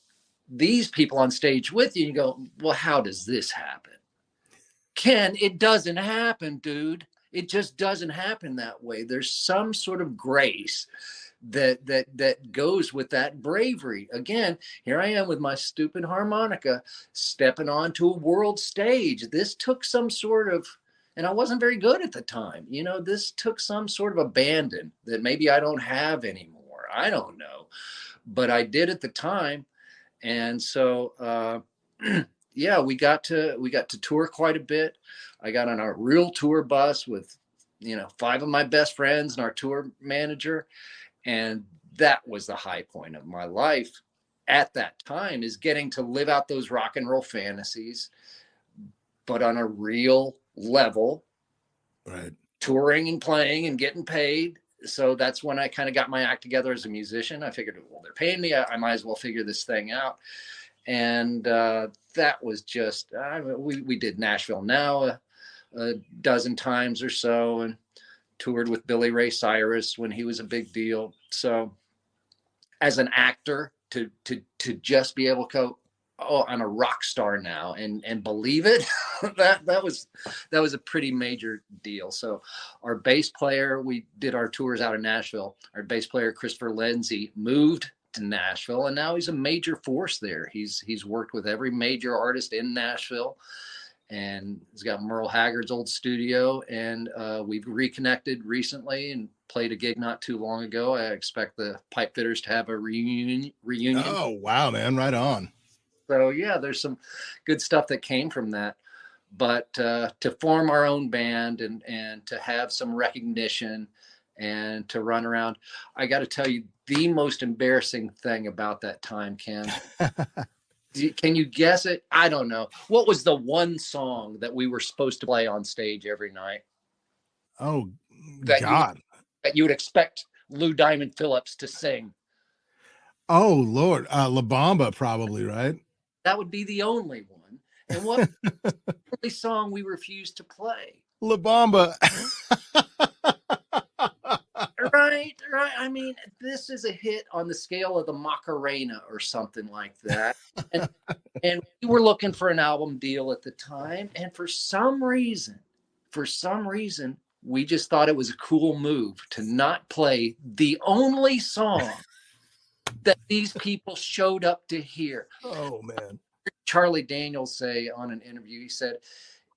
these people on stage with you, and you go, well, how does this happen? Ken, it doesn't happen, dude. It just doesn't happen that way. There's some sort of grace that goes with that bravery. Again, here I am with my stupid harmonica stepping onto a world stage. This took some sort of, and I wasn't very good at the time, you know, this took some sort of abandon that maybe I don't have anymore. I don't know, but I did at the time. And so yeah, we got to tour quite a bit. I got on a real tour bus with, you know, 5 of my best friends and our tour manager. And that was the high point of my life at that time, is getting to live out those rock and roll fantasies, but on a real level, Right. touring and playing and getting paid. So that's when I kind of got my act together as a musician. I figured, well, they're paying me, I might as well figure this thing out. And that was just, we did Nashville Now a dozen times or so, and toured with Billy Ray Cyrus when he was a big deal. So as an actor, to just be able to go, oh, I'm a rock star now, and believe it, that was a pretty major deal. So our bass player, we did our tours out of Nashville. Our bass player, Christopher Lindsay, moved to Nashville, and now he's a major force there. He's worked with every major artist in Nashville, and he's got Merle Haggard's old studio, and we've reconnected recently and played a gig not too long ago. I expect the Pipe Fitters to have a reunion. Oh, wow, man. Right on. So yeah, there's some good stuff that came from that. But to form our own band and to have some recognition and to run around, I got to tell you, the most embarrassing thing about that time, Ken, can you guess it? I don't know. What was the one song that we were supposed to play on stage every night? Oh, that God. that you would expect Lou Diamond Phillips to sing? Oh, Lord. La Bamba, probably, right? That would be the only one. And what the only song we refused to play? La Bamba. Right. I mean, this is a hit on the scale of the Macarena or something like that. And we were looking for an album deal at the time. And for some reason, we just thought it was a cool move to not play the only song that these people showed up to hear. Oh, man. Charlie Daniels say on an interview, he said,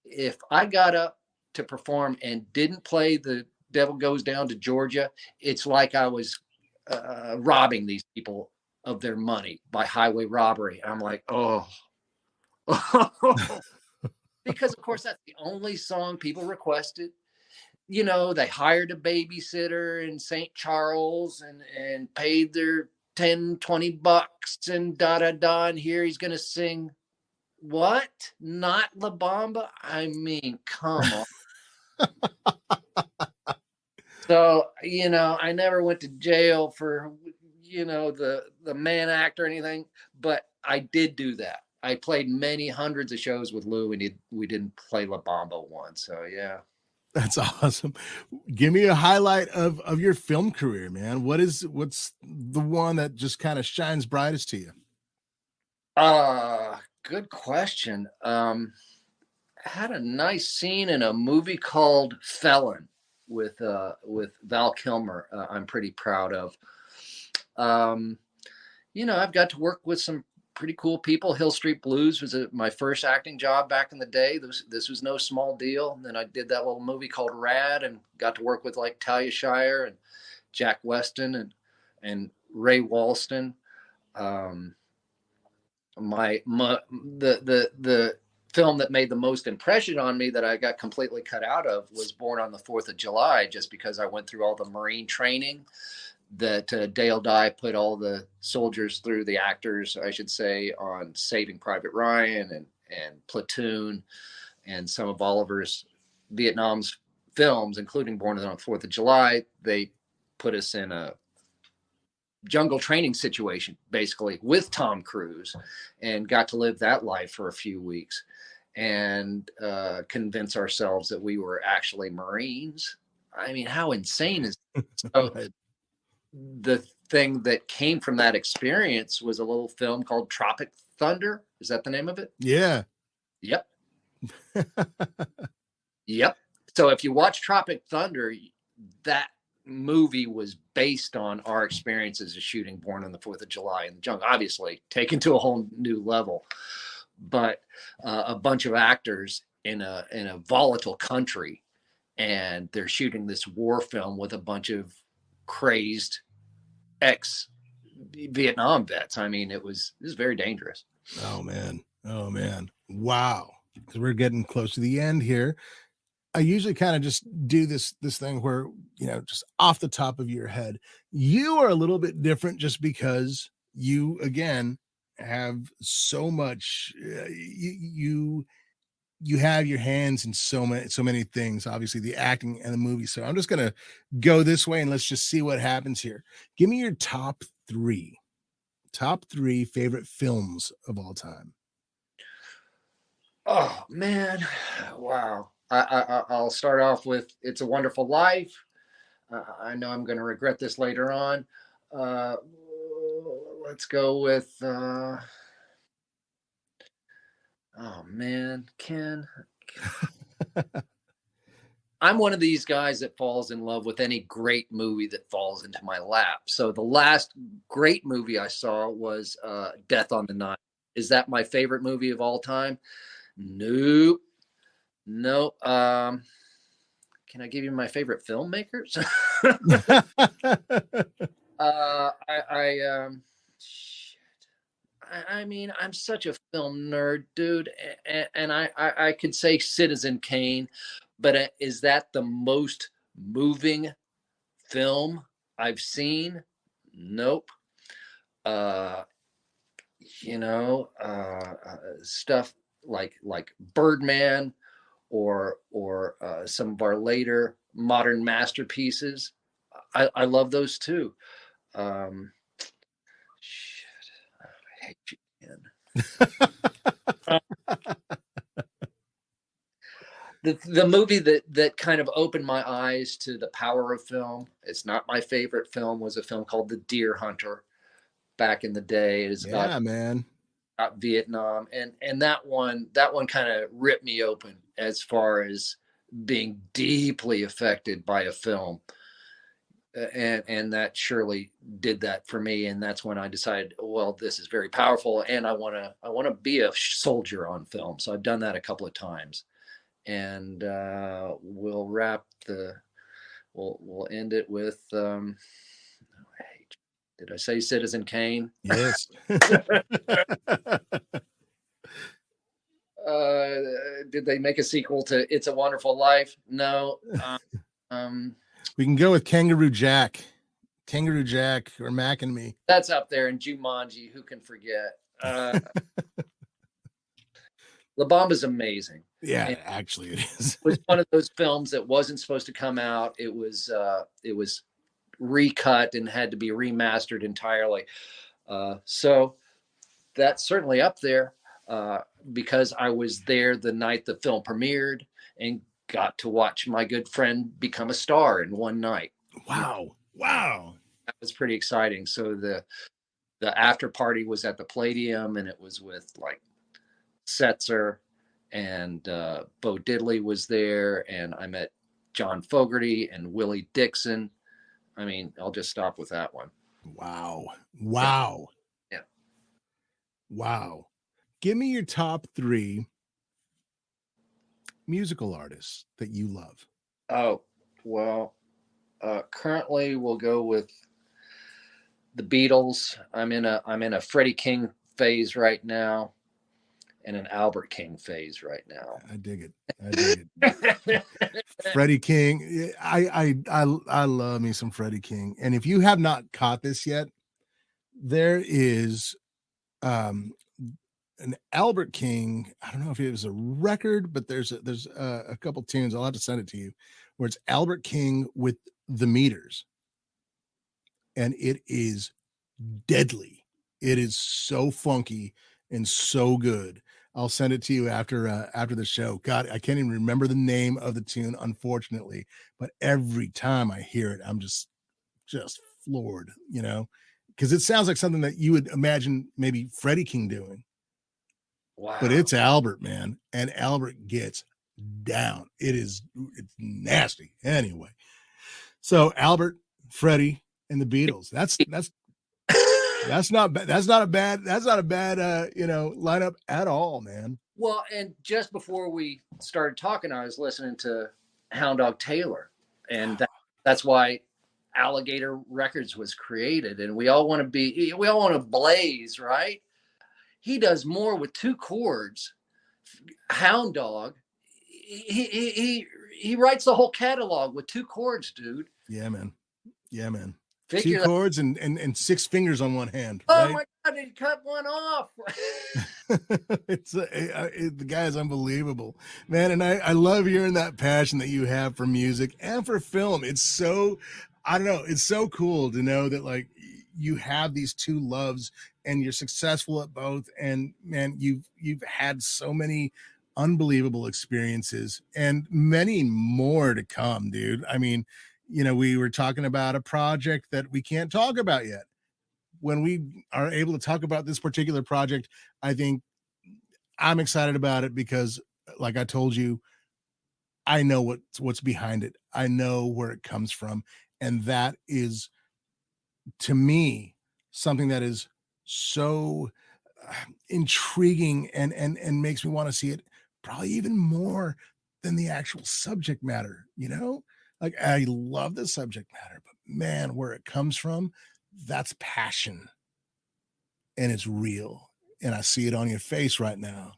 if I got up to perform and didn't play The Devil Goes Down to Georgia, it's like I was robbing these people of their money by highway robbery. I'm like, oh. Because of course that's the only song people requested. You know, they hired a babysitter in St. Charles and paid their 10, $20 and and here he's gonna sing what? Not La Bamba? I mean, come on. So, you know, I never went to jail for, you know, the man act or anything, but I did do that. I played many hundreds of shows with Lou, and we didn't play La Bamba once. So yeah. That's awesome. Give me a highlight of your film career, man. What's the one that just kind of shines brightest to you? Good question. I had a nice scene in a movie called Felon with Val Kilmer. I'm pretty proud of. You know, I've got to work with some pretty cool people. Hill Street Blues was my first acting job back in the day. This was no small deal. And then I did that little movie called Rad and got to work with like Talia Shire and Jack Weston and Ray Walston. The film that made the most impression on me that I got completely cut out of was Born on the 4th of July, just because I went through all the Marine training that Dale Dye put all the soldiers through, the actors, I should say, on Saving Private Ryan and Platoon and some of Oliver's Vietnam's films, including Born on the 4th of July. They put us in a jungle training situation, basically, with Tom Cruise, and got to live that life for a few weeks and convince ourselves that we were actually Marines. I mean, how insane is that? So, Right. the thing that came from that experience was a little film called Tropic Thunder. Is that the name of it? Yeah. Yep. Yep. So if you watch Tropic Thunder, that movie was based on our experiences of shooting Born on the 4th of July in the jungle, obviously taken to a whole new level. But a bunch of actors in a volatile country, and they're shooting this war film with a bunch of crazed ex Vietnam vets. I mean, it was very dangerous. Oh man. Wow. Because we're getting close to the end here. I usually kind of just do this thing where, just off the top of your head, you are a little bit different just because you, again, have so much, you have your hands in so many things, obviously the acting and the movie. So I'm just going to go this way and let's just see what happens here. Give me your top three favorite films of all time. Oh man. Wow. I'll start off with It's a Wonderful Life. I know I'm going to regret this later on. Let's go with, oh man, Ken. I'm one of these guys that falls in love with any great movie that falls into my lap. So the last great movie I saw was Death on the Nile. Is that my favorite movie of all time? Nope. No. Can I give you my favorite filmmakers? I mean, I'm such a film nerd, dude, and I could say Citizen Kane, but is that the most moving film I've seen? Nope. Stuff like Birdman or some of our later modern masterpieces. I love those too. Shit, I hate you, man. The movie that kind of opened my eyes to the power of film. It's not my favorite film. Was a film called The Deer Hunter back in the day. It's about Vietnam, and that one kind of ripped me open as far as being deeply affected by a film, and that surely did that for me. And that's when I decided, well, this is very powerful, and I want to be a soldier on film. So I've done that a couple of times, and we'll end it with. Did I say Citizen Kane? Yes. Did they make a sequel to It's a Wonderful Life? No. We can go with Kangaroo Jack or Mac and Me. That's up there. And Jumanji, who can forget? La Bamba's amazing. Yeah, and actually it is. It was one of those films that wasn't supposed to come out. It was recut and had to be remastered entirely. So that's certainly up there because I was there the night the film premiered and got to watch my good friend become a star in one night. Wow. That was pretty exciting. So the after party was at the Palladium, and it was with like Setzer and Bo Diddley was there, and I met John Fogerty and Willie Dixon. I mean, I'll just stop with that one. Wow. Yeah. Wow. Give me your top three musical artists that you love. Oh, well, currently we'll go with the Beatles. I'm in a Freddie King phase right now and an Albert King phase right now. I dig it. Freddie King. I love me some Freddie King. And if you have not caught this yet, there is an Albert King. I don't know if it was a record, but there's a couple tunes. I'll have to send it to you, where it's Albert King with the Meters, and it is deadly. It is so funky and so good. I'll send it to you after the show. God, I can't even remember the name of the tune, unfortunately, but every time I hear it, I'm just floored, because it sounds like something that you would imagine maybe Freddie King doing. Wow. But it's Albert, man, and Albert gets down. It's nasty. Anyway, so Albert, Freddie, and the Beatles. That's not bad. That's not a bad lineup at all, man. Well, and just before we started talking, I was listening to Hound Dog Taylor, and that's why Alligator Records was created. And we all want to blaze, right? He does more with two chords. Hound Dog, he writes the whole catalog with two chords, dude. Yeah, man. Figure two chords and 6 fingers on one hand. Oh right? my God, he cut one off. The guy is unbelievable, man. And I love hearing that passion that you have for music and for film. It's so, I don't know, it's so cool to know that like you have these two loves and you're successful at both. And man, you've had so many unbelievable experiences and many more to come, dude. I mean, we were talking about a project that we can't talk about yet. When we are able to talk about this particular project, I think I'm excited about it because, like I told you, I know what's behind it. I know where it comes from. And that is, to me, something that is so intriguing and makes me want to see it probably even more than the actual subject matter, Like, I love the subject matter, but man, where it comes from, that's passion. And it's real. And I see it on your face right now.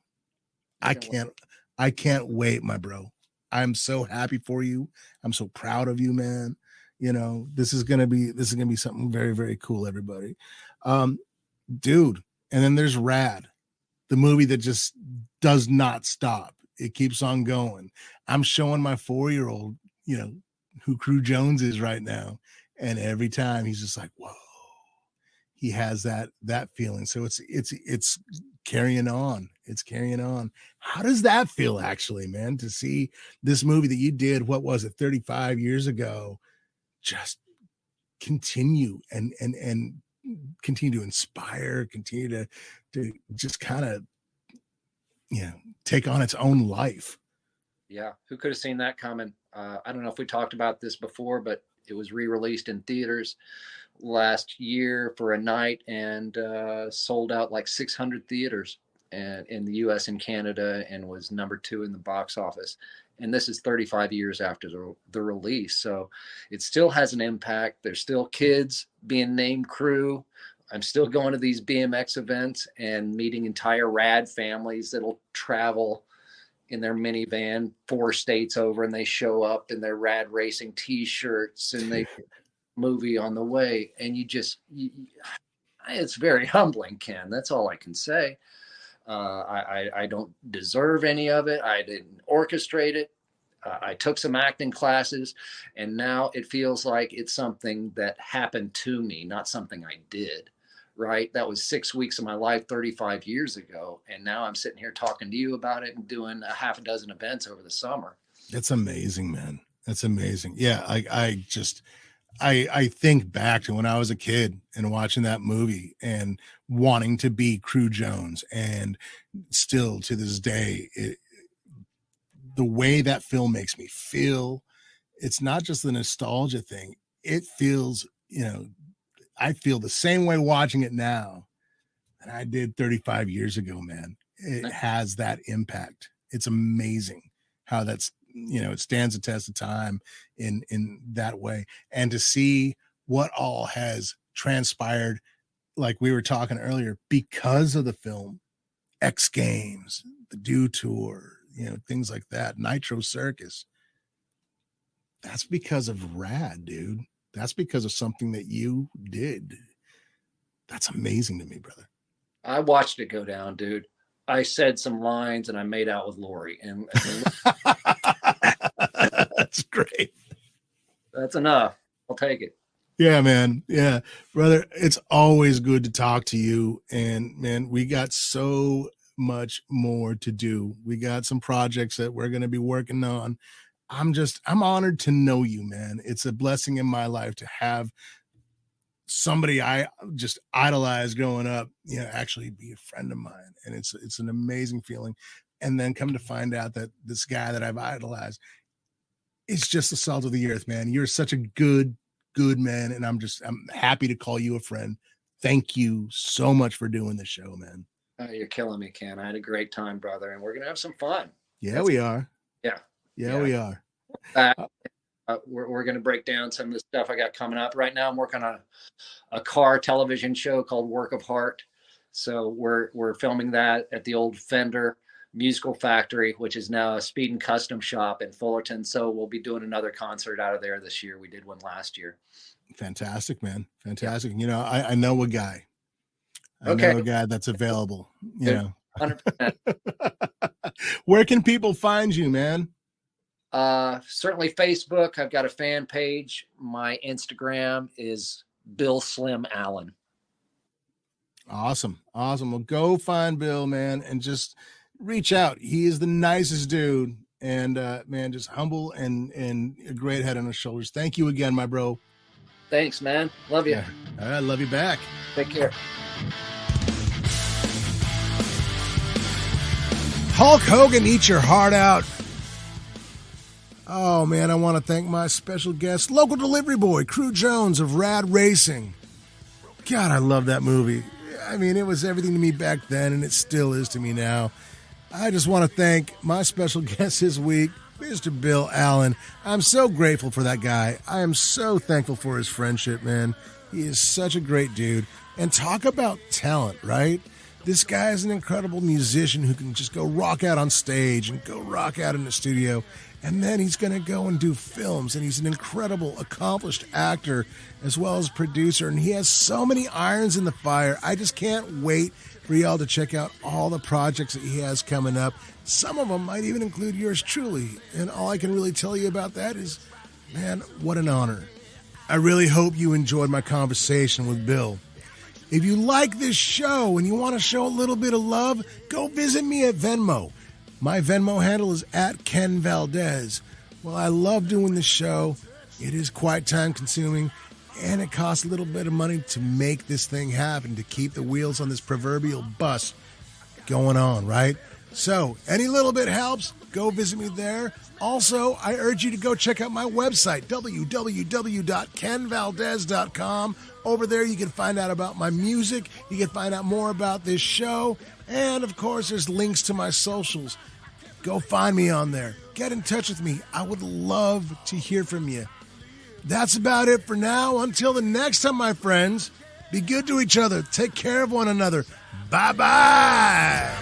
I can't wait, my bro. I'm so happy for you. I'm so proud of you, man. This is gonna be something very, very cool, everybody. Dude, and then there's Rad, the movie that just does not stop. It keeps on going. I'm showing my 4-year-old, who Cru Jones is right now. And every time he's just like, whoa, he has that feeling. So it's carrying on. It's carrying on. How does that feel actually, man, to see this movie that you did, what was it, 35 years ago, just continue and continue to inspire, continue to just kind of, take on its own life. Yeah. Who could have seen that coming? I don't know if we talked about this before, but it was re-released in theaters last year for a night and sold out like 600 theaters and in the US and Canada, and was number 2 in the box office. And this is 35 years after the release. So it still has an impact. There's still kids being named Cru. I'm still going to these BMX events and meeting entire Rad families that'll travel in their minivan 4 states over, and they show up in their Rad Racing t-shirts and they movie on the way. And it's very humbling, Ken. That's all I can say. I don't deserve any of it. I didn't orchestrate it. I took some acting classes, and now it feels like it's something that happened to me, not something I did. Right? That was 6 weeks of my life 35 years ago. And now I'm sitting here talking to you about it and doing a half a dozen events over the summer. That's amazing, man. That's amazing. Yeah. I think back to when I was a kid and watching that movie and wanting to be Cru Jones. And still to this day, the way that film makes me feel, it's not just the nostalgia thing. It feels, I feel the same way watching it now than I did 35 years ago, man. It has that impact. It's amazing how that's, it stands the test of time in that way. And to see what all has transpired, like we were talking earlier, because of the film, X Games, the Do Tour, things like that, Nitro Circus. That's because of Rad, dude. That's because of something that you did. That's amazing to me, brother. I watched it go down, dude. I said some lines and I made out with Lori. And that's great. That's enough. I'll take it. Yeah, man. Yeah, brother. It's always good to talk to you. And man, we got so much more to do. We got some projects that we're going to be working on. I'm honored to know you, man. It's a blessing in my life to have somebody I just idolized growing up, actually be a friend of mine. And it's an amazing feeling. and then come to find out that this guy that I've idolized is just the salt of the earth, man. You're such a good man, and I'm happy to call you a friend. Thank you so much for doing the show, man. You're killing me, Ken. I had a great time, brother, and we're gonna have some fun. Yeah, we are. Yeah, we are. We're going to break down some of the stuff I got coming up. Right now, I'm working on a car television show called Work of Heart. So we're filming that at the old Fender Musical Factory, which is now a speed and custom shop in Fullerton. So we'll be doing another concert out of there this year. We did one last year. Fantastic, man. Fantastic. You know, I know a guy. I Okay. know a guy that's available. You know. 100%. Where can people find you, man? Certainly Facebook. I've got a fan page. My Instagram is Bill Slim Allen. Awesome. Well, go find Bill, man, and just reach out. He is the nicest dude, and man, just humble and a great head on his shoulders. Thank you again, my bro. Thanks, man. Love you. Yeah. All right, love you back. Take care. Hulk Hogan, eat your heart out. Oh, man, I want to thank my special guest, local delivery boy, Cru Jones of Rad Racing. God, I love that movie. I mean, it was everything to me back then, and it still is to me now. I just want to thank my special guest this week, Mr. Bill Allen. I'm so grateful for that guy. I am so thankful for his friendship, man. He is such a great dude. And talk about talent, right? This guy is an incredible musician who can just go rock out on stage and go rock out in the studio. And then he's going to go and do films. And he's an incredible, accomplished actor as well as producer. And he has so many irons in the fire. I just can't wait for y'all to check out all the projects that he has coming up. Some of them might even include yours truly. And all I can really tell you about that is, man, what an honor. I really hope you enjoyed my conversation with Bill. If you like this show and you want to show a little bit of love, go visit me at Venmo. My Venmo handle is at Ken Valdez. Well, I love doing this show. It is quite time consuming, and it costs a little bit of money to make this thing happen, to keep the wheels on this proverbial bus going on, right? So any little bit helps. Go visit me there. Also, I urge you to go check out my website, www.kenvaldez.com. Over there, you can find out about my music. You can find out more about this show. And, of course, there's links to my socials. Go find me on there. Get in touch with me. I would love to hear from you. That's about it for now. Until the next time, my friends, be good to each other. Take care of one another. Bye-bye.